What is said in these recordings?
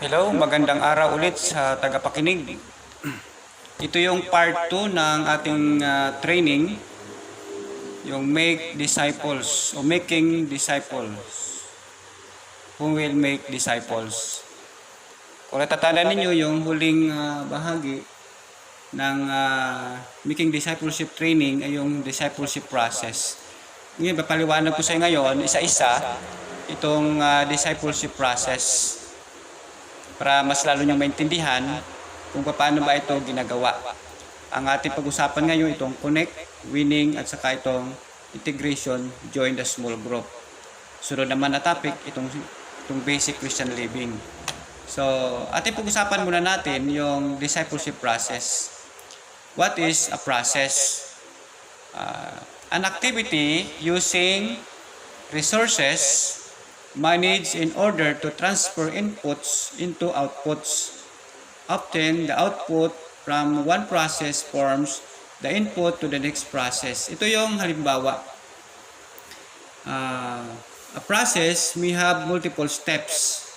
Hello, magandang araw ulit sa tagapakinig. Ito yung part 2 ng ating training, yung make disciples o making disciples. Who will make disciples? Kung natatandaan ninyo yung huling bahagi ng making discipleship training ay yung discipleship process. Ngayon, papaliwanag ko sa inyo ngayon, isa-isa, itong discipleship process para mas lalo niyong maintindihan kung paano ba ito ginagawa. Ang ating pag-usapan ngayon itong connect, winning at saka itong integration, join the small group. Sunod naman na topic itong basic Christian living. So, ating pag-usapan muna natin yung discipleship process. What is a process? An activity using resources managed in order to transfer inputs into outputs. Often, the output from one process forms the input to the next process. Ito yung halimbawa. A process may have multiple steps.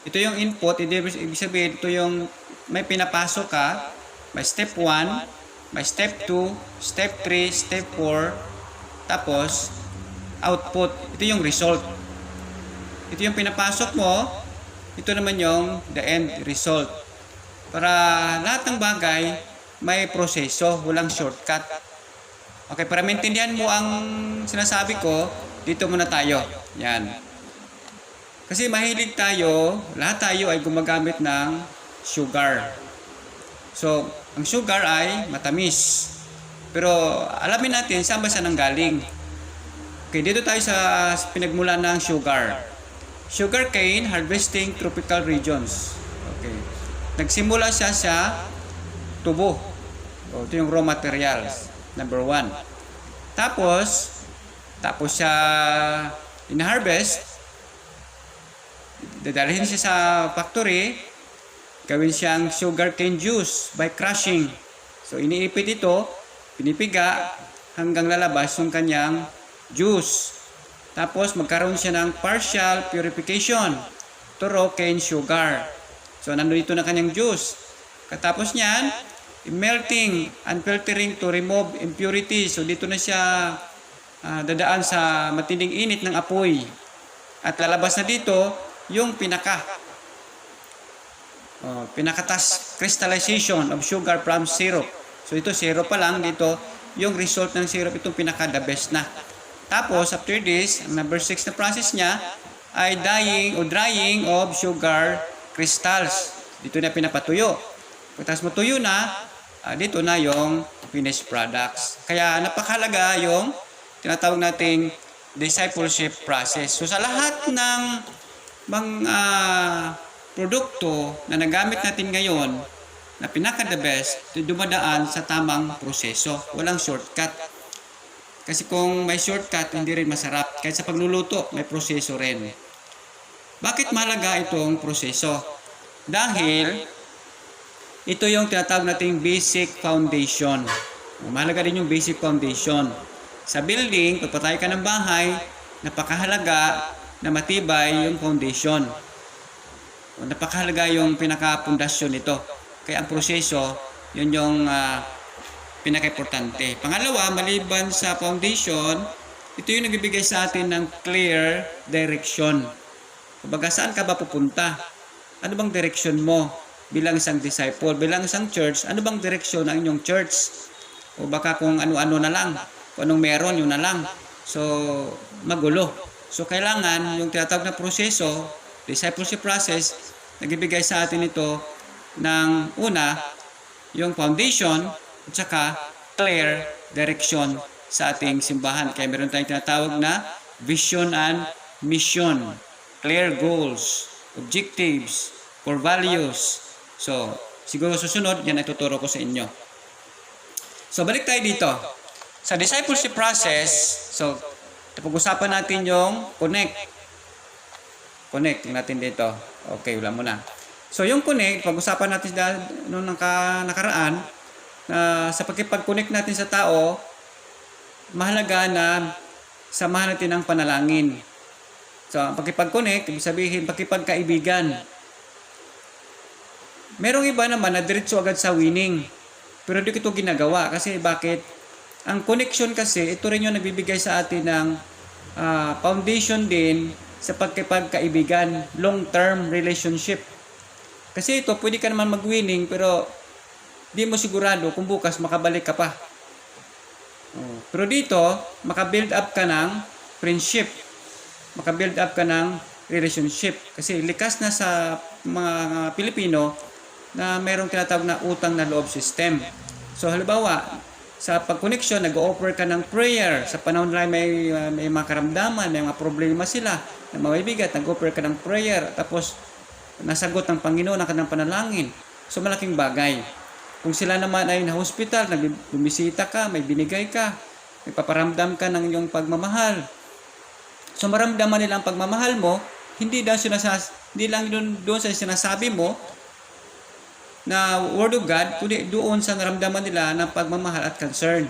Ito yung input, ibig sabihin, ito yung may pinapasok ka, may step 1, may step 2, step 3, step 4, tapos output. Ito yung result. Ito yung pinapasok mo, ito naman yung the end result. Para lahat ng bagay, may proseso, walang shortcut. Okay, para maintindihan mo ang sinasabi ko, dito muna tayo. Yan. Kasi mahilig tayo, lahat tayo ay gumagamit ng sugar. So, ang sugar ay matamis. Pero alamin natin saan ba siya nanggaling. Okay, dito tayo sa pinagmulan ng sugar. Sugarcane harvesting tropical regions. Okay. Nagsimula siya sa tubo. O, ito yung raw materials. Number 1. Tapos siya in-harvest. Dadalhin siya sa factory. Gawin siyang sugarcane juice by crushing. So, iniipit ito, pinipiga, hanggang lalabas yung kanyang juice. Tapos, magkaroon siya ng partial purification to raw cane sugar. So, nandito na kanyang juice. Katapos niyan, melting and filtering to remove impurities. So, dito na siya dadaan sa matinding init ng apoy. At lalabas na dito yung pinakatas crystallization of sugar from syrup. So, ito syrup pa lang. Dito, yung result ng syrup, itong pinaka-the best na. Tapos, after this, ang number 6 na process niya ay drying of sugar crystals. Dito na pinapatuyo. Pagkatapos matuyo na, dito na yung finished products. Kaya napakahalaga yung tinatawag nating discipleship process. So, sa lahat ng mga produkto na nagamit natin ngayon, na pinaka-the best, dumadaan sa tamang proseso. Walang shortcut. Kasi kung may shortcut, hindi rin masarap. Kahit sa pagluluto, may proseso rin. Bakit mahalaga itong proseso? Dahil ito yung tinatawag nating basic foundation. Mahalaga din yung basic foundation. Sa building, pag patay ka ng bahay, napakahalaga na matibay yung foundation. Napakahalaga yung pinaka-pundasyon nito. Kaya ang proseso, yun yung pinaka-importante. Pangalawa, maliban sa foundation, ito yung nagbibigay sa atin ng clear direction. Kumbaga, saan ka ba pupunta? Ano bang direction mo bilang isang disciple, bilang isang church? Ano bang direction ng inyong church? O baka kung ano-ano na lang, kung anong meron, yun na lang. So, magulo. So, kailangan yung tinatawag na proseso, discipleship process, nagbibigay sa atin ito ng una, yung foundation, at saka clear direction sa ating simbahan. Kaya meron tayong tinatawag na vision and mission, clear goals, objectives, core values. So, siguro susunod, yan ay tuturo ko sa inyo. So, balik tayo dito. Sa discipleship process, so, pag-usapan natin yung connect. Connect, tingnan natin dito. Okay, wala muna. So, yung connect, pag-usapan natin noong nakaraan, sa pagkipag-connect natin sa tao, mahalaga na samahan natin ang panalangin. So, ang pagkipag-connect, ibig sabihin, pagkipagkaibigan. Merong iba naman na diretso agad sa winning. Pero di ko ito ginagawa. Kasi bakit? Ang connection kasi, ito rin yung nagbibigay sa atin ng foundation din sa pagkaibigan, long-term relationship. Kasi ito, pwede ka naman mag-winning, pero di mo sigurado kung bukas makabalik ka pa. Pero dito, makabuild up ka ng friendship. Makabuild up ka ng relationship. Kasi likas na sa mga Pilipino na mayroong tinatawag na utang na loob system. So halimbawa, sa pag-connection, nag-offer ka ng prayer. Sa panahon na may mga karamdaman, may mga problema sila na mabibigat, nag-offer ka ng prayer. Tapos, nasagot ng Panginoon ang kanilang panalangin. So malaking bagay. Kung sila naman ay na-hospital, bumisita ka, may binigay ka, may paparamdam ka ng iyong pagmamahal. So maramdaman nila ang pagmamahal mo, hindi lang doon sa sinasabi mo na Word of God, kundi doon sa naramdaman nila ng pagmamahal at concern.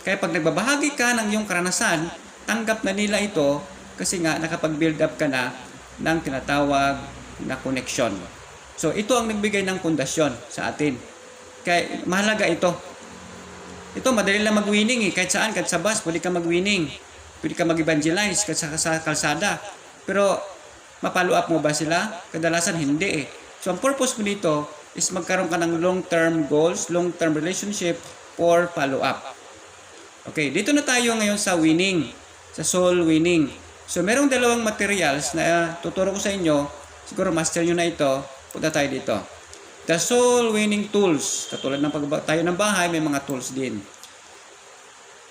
Kaya pag nagbabahagi ka ng iyong karanasan, tanggap na nila ito kasi nga nakapag-build up ka na ng tinatawag na connection. So ito ang nagbigay ng pundasyon sa atin. Kaya mahalaga ito. Ito, madali lang mag-winning Kahit saan, kahit sa bus, pwede ka mag-winning. Pwede ka mag-evangelize kahit sa kalsada. Pero, mapalo up mo ba sila? Kadalasan, hindi So, ang purpose mo dito is magkaroon ka ng long-term goals, long-term relationship, or follow-up. Okay, dito na tayo ngayon sa winning. Sa soul winning. So, merong dalawang materials na tuturo ko sa inyo. Siguro, master nyo na ito. Punta tayo dito. The soul winning tools. Katulad ng pagtayo ng bahay, may mga tools din.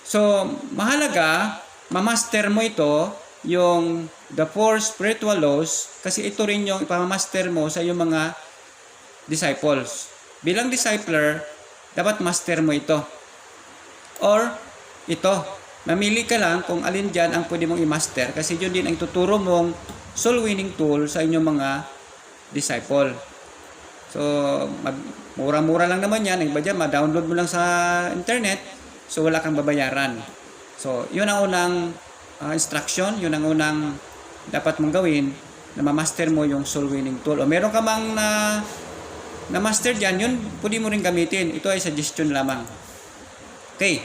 So, mahalaga, mamaster mo ito, yung the four spiritual laws, kasi ito rin yung ipamaster mo sa iyong mga disciples. Bilang discipler, dapat master mo ito. Or, ito. Mamili ka lang kung alin dyan ang pwede mong i-master, kasi yun din ang tuturo mong soul winning tool sa inyong mga disciple. So, mura-mura lang naman yan. Iba dyan, ma-download mo lang sa internet. So, wala kang babayaran. So, yun ang unang instruction. Yun ang unang dapat mong gawin na ma-master mo yung soul winning tool. O meron ka mang na-master dyan, yun pwede mo rin gamitin. Ito ay suggestion lamang. Okay.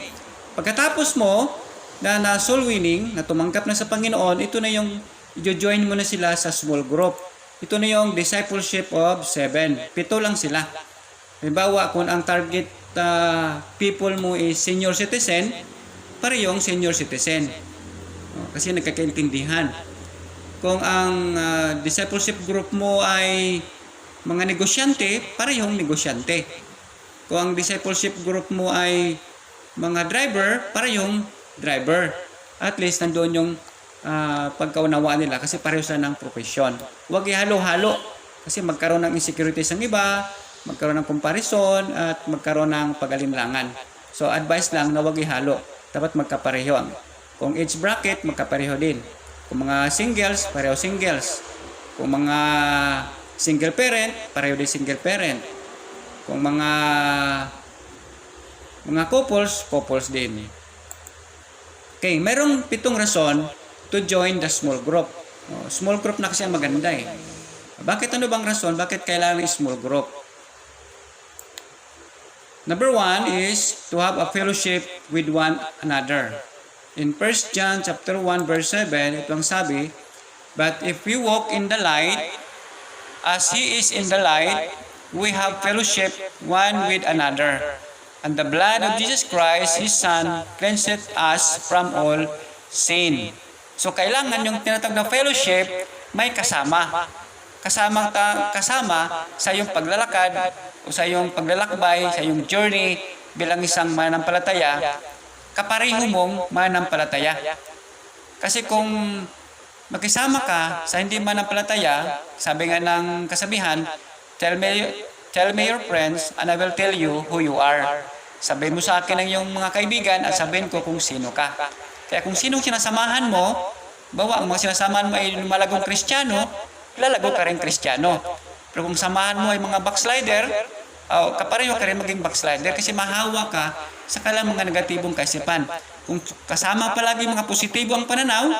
Pagkatapos mo na soul winning, na tumanggap na sa Panginoon, ito na yung i-join mo na sila sa small group. Ito na yung discipleship of 7. 7 lang sila. Halimbawa, kung ang target people mo is senior citizen, parehong senior citizen. Kasi nagkakaintindihan. Kung ang discipleship group mo ay mga negosyante, parehong negosyante. Kung ang discipleship group mo ay mga driver, parehong driver. At least nandoon yung pagkaunawaan nila kasi pareho sila ng profesyon. Huwag ihalo-halo kasi magkaroon ng insecurities ang iba, magkaroon ng comparison at magkaroon ng pag-alinlangan. So advice lang na huwag ihalo. Dapat magkapareho. Kung age bracket, magkapareho din. Kung mga singles, pareho singles. Kung mga single parent, pareho din single parent. Kung mga couples din. Okay, merong 7 rason to join the small group. Small group na kasi ang maganda Bakit ano bang rason? Bakit kailangan ng small group? Number 1 is to have a fellowship with one another. In 1 John chapter 1 verse 7, ito ang sabi, but if we walk in the light, as He is in the light, we have fellowship one with another. And the blood of Jesus Christ, His Son, cleanseth us from all sin. So, kailangan yung tinatawag na fellowship, may kasama. Kasama sa iyong paglalakad, o sa iyong paglalakbay, sa iyong journey bilang isang mananampalataya, kapareho mong mananampalataya. Kasi kung makisama ka sa hindi mananampalataya, sabi nga ng kasabihan, tell me your friends and I will tell you who you are. Sabihin mo sa akin ang iyong mga kaibigan at sabihin ko kung sino ka. Kaya kung sinong sinasamahan mo, bawa ang mga sinasamahan mo ay malagong Kristiyano, lalago ka rin Kristiyano. Pero kung samahan mo ay mga backslider, kapareho ka rin maging backslider kasi mahawa ka sa kanilang mga negatibong kaisipan. Kung kasama palagi mga positibo ang pananaw,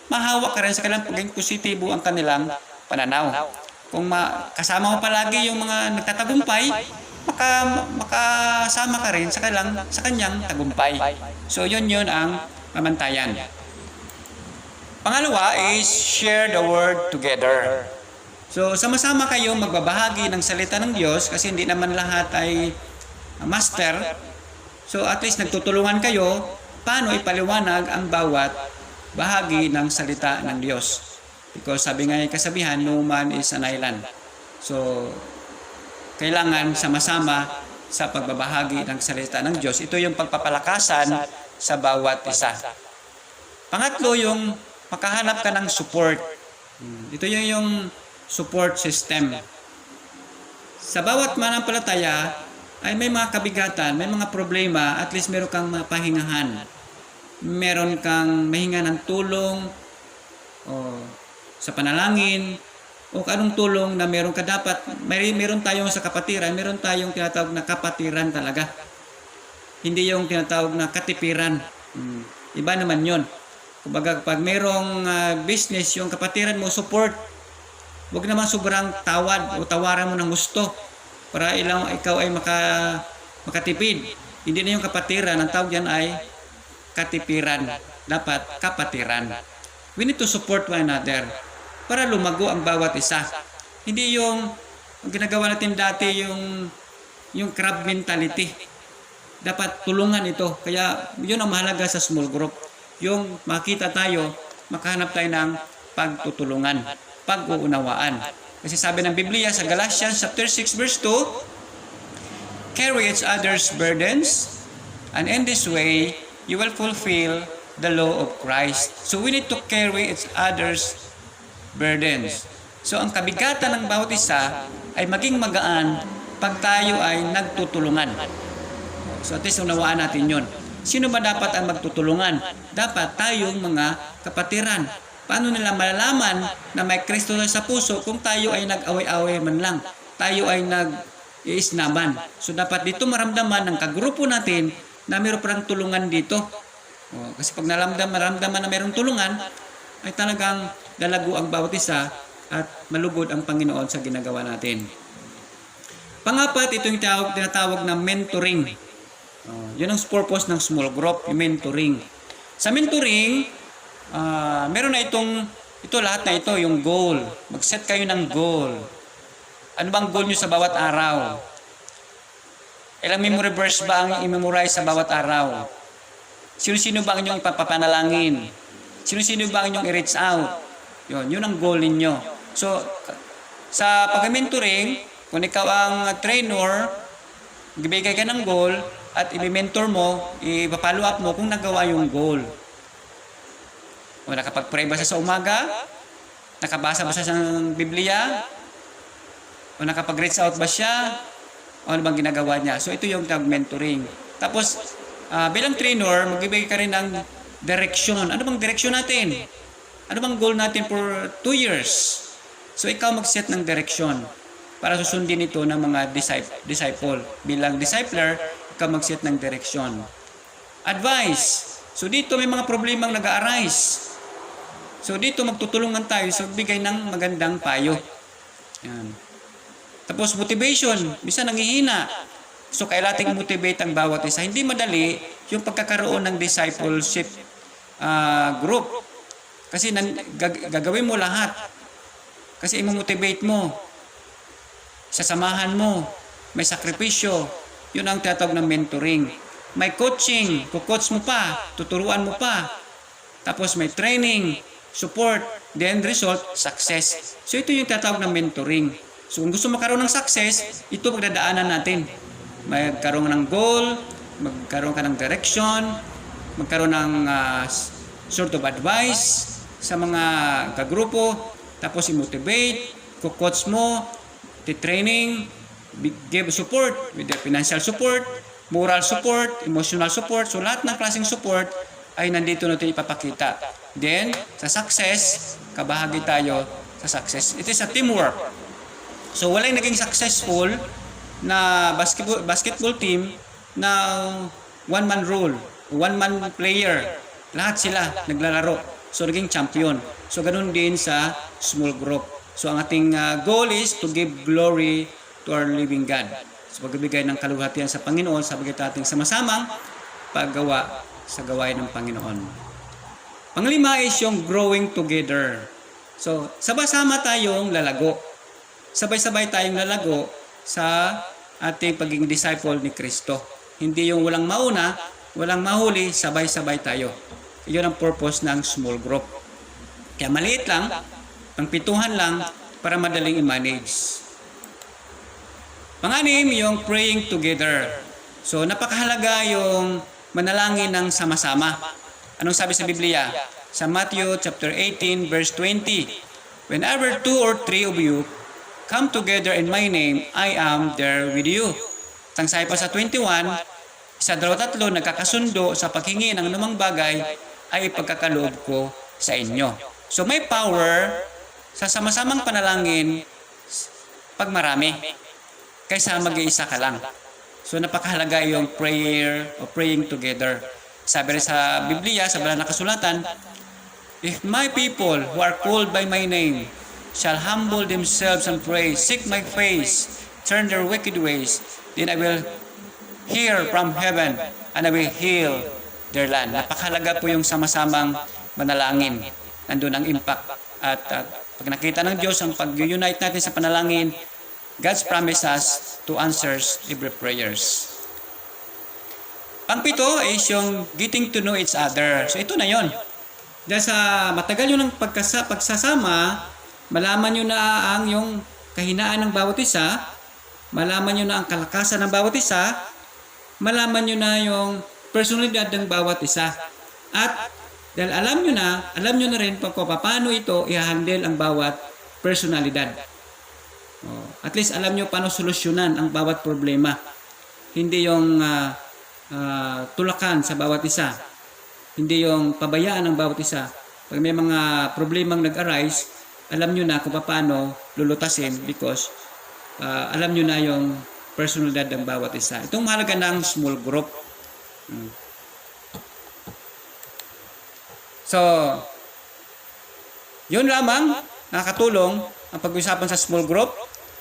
mahawa ka rin sa kanilang pagiging positibo ang kanilang pananaw. Kung kasama mo palagi yung mga nagtatagumpay, makasama ka rin sa kanyang tagumpay. So yun ang pamantayan. Pangalawa is share the word together. So sama-sama kayo magbabahagi ng salita ng Diyos kasi hindi naman lahat ay master. So at least nagtutulungan kayo paano ipaliwanag ang bawat bahagi ng salita ng Diyos. Because sabi nga yung kasabihan, no man is an island. So kailangan sama-sama sa pagbabahagi ng salita ng Diyos. Ito yung pagpapalakasan sa bawat isa. Pangatlo, yung makahanap ka ng support. Ito yung support system. Sa bawat manampalataya ay may mga kabigatan, may mga problema, at least meron kang mapahingahan. Meron kang mahinga ng tulong sa panalangin, o anong tulong na meron ka dapat, meron tayong sa kapatiran, meron tayong tinatawag na kapatiran talaga. Hindi yung tinatawag na katipiran. Iba naman yun. Kumbaga, pag merong business, yung kapatiran mo, support. Huwag naman sobrang tawad o tawaran mo ng gusto para ikaw ay makatipid. Hindi na yung kapatiran. Ang tawag yan ay katipiran. Dapat kapatiran. We need to support one another para lumago ang bawat isa. Hindi yung ginagawa natin dati yung crab mentality. Dapat tulungan ito. Kaya yun ang mahalaga sa small group. Yung makita tayo, makahanap tayo ng pagtutulungan, pag-uunawaan. Kasi sabi ng Biblia sa Galatians chapter 6 verse 2, carry each other's burdens, and in this way, you will fulfill the law of Christ. So we need to carry each other's burdens. So ang kabigatan ng bawat isa ay maging magaan pag tayo ay nagtutulungan. So at least unawaan natin yun. Sino ba dapat ang magtutulungan? Dapat tayong mga kapatiran. Paano nila malalaman na may Kristo sa puso kung tayo ay nag-away-away man lang? Tayo ay nag-iisnaban. So dapat dito maramdaman ng kagrupo natin na mayroon parang tulungan dito. Kasi pag maramdaman na mayroong tulungan, ay talagang dalago ang bawat isa at malugod ang Panginoon sa ginagawa natin. Pangapat, ito yung tinatawag na mentoring. Yun ang purpose ng small group, yung mentoring. Sa mentoring, meron na ito lahat na ito, yung goal. Mag-set kayo ng goal. Ano bang goal nyo sa bawat araw? Ilang memory verse ba ang i-memorize sa bawat araw? Sino-sino ba ang inyong ipapanalangin? Sino-sino ba ang inyong i-reach out? Yun ang goal ninyo. So, sa pag-mentoring, kung ikaw ang trainer, bibigay ka ng goal at i-mentor mo, i-follow up mo kung nagawa yung goal. O nakapag-pray ba siya sa umaga? Nakabasa ba siya ng Biblia? O nakapag-reach out ba siya? O ano bang ginagawa niya? So ito yung mentoring. Tapos, bilang trainer, magbibigay ka rin ng direction. Ano bang direction natin? Ano bang goal natin for 2 years? So ikaw mag-set ng direction para susundin ito ng mga disciple. Bilang discipler, ikaw mag-set ng direction. Advice. So dito may mga problemang nag-a-arise. So dito magtutulungan tayo sa bigay ng magandang payo. Yan. Tapos motivation. Bisa nanghihina. So kailangan motivate ang bawat isa. Hindi madali yung pagkakaroon ng discipleship group. Kasi gagawin mo lahat. Kasi i-motivate mo. Sasamahan mo. May sakripisyo. Yun ang tinatawag ng mentoring. May coaching. Kukoach mo pa. Tuturuan mo pa. Tapos may training, support, the end result, success. So ito yung tinatawag ng mentoring. So kung gusto magkaroon ng success, ito magdadaanan natin. Magkaroon ng goal, magkaroon ka ng direction, magkaroon ng sort of advice sa mga kagrupo, tapos i-motivate, kukoach mo, training, give support with the financial support, moral support, emotional support. So lahat ng klaseng support ay nandito natin ipapakita. Then, sa success, kabahagi tayo sa success. It is a teamwork. So walang naging successful na basketball team na one-man rule, one-man player. Lahat sila naglalaro. So naging champion. So ganun din sa small group. So ang ating goal is to give glory to our living God. So pagbibigay ng kaluwalhatian sa Panginoon sa bigay ating sama-samang paggawa sa gawain ng Panginoon. Panglima is yung growing together. So sabay-sama tayong lalago. Sabay-sabay tayong lalago sa ating pagiging disciple ni Kristo. Hindi yung walang mauna, walang mahuli, sabay-sabay tayo. Iyon ang purpose ng small group. Kaya maliit lang, pangpituhan lang para madaling i-manage. Panganim, yung praying together. So napakahalaga yung manalangin ng sama-sama. Anong sabi sa Biblia? Sa Matthew chapter 18 verse 20. Whenever 2 or 3 of you come together in my name, I am there with you. Tangsay pa sa 21, sa 2-3 nagkakasundo sa paghingi ng anumang bagay ay ipagkakaloob ko sa inyo. So may power sa sama-samang panalangin pag marami kaysa mag-iisa ka lang. So napakahalaga yung prayer o praying together. Sabi rin sa Biblia, sa banal na kasulatan, if my people who are called by my name shall humble themselves and pray, seek my face, turn their wicked ways, then I will hear from heaven and I will heal their land. Napakahalaga po yung sama-samang manalangin. Nandun ang impact. At pag nakita ng Diyos ang pag-unite natin sa panalangin, God's promise us to answers every prayers. Pangpito is yung getting to know each other. So ito na yon. Dahil sa matagal yun ng pagsasama, malaman nyo na ang yung kahinaan ng bawat isa, malaman nyo na ang kalakasan ng bawat isa, malaman nyo na yung personalidad ng bawat isa. At dahil alam nyo na rin paano ito i-handle ang bawat personalidad. At least alam nyo paano solusyonan ang bawat problema. Hindi yung tulakan sa bawat isa. Hindi yung pabayaan ng bawat isa. Pag may mga problemang nag-arise, alam nyo na kung paano lulutasin because alam nyo na yung personalidad ng bawat isa. Itong mahalaga ng small group. So, yun lamang nakakatulong ang pag-usapan sa small group.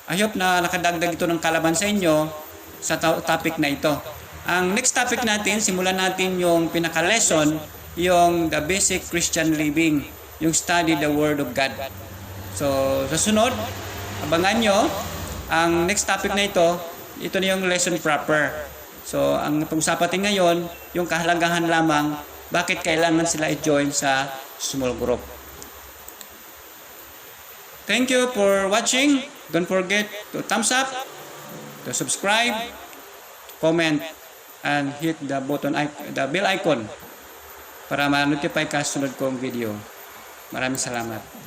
I hope na nakadagdag ito ng kalaban sa inyo sa topic na ito. Ang next topic natin, simulan natin yung pinaka-lesson, yung the basic Christian living, yung study the Word of God. So, sa sunod, abangan nyo, ang next topic na ito na yung lesson proper. So, ang pag-usapan natin ngayon, yung kahalagahan lamang, bakit kailangan sila i-join sa small group. Thank you for watching. Don't forget to thumbs up, to subscribe, comment, and hit the the bell icon para ma-notify ka sa sunod kong video. Maraming salamat.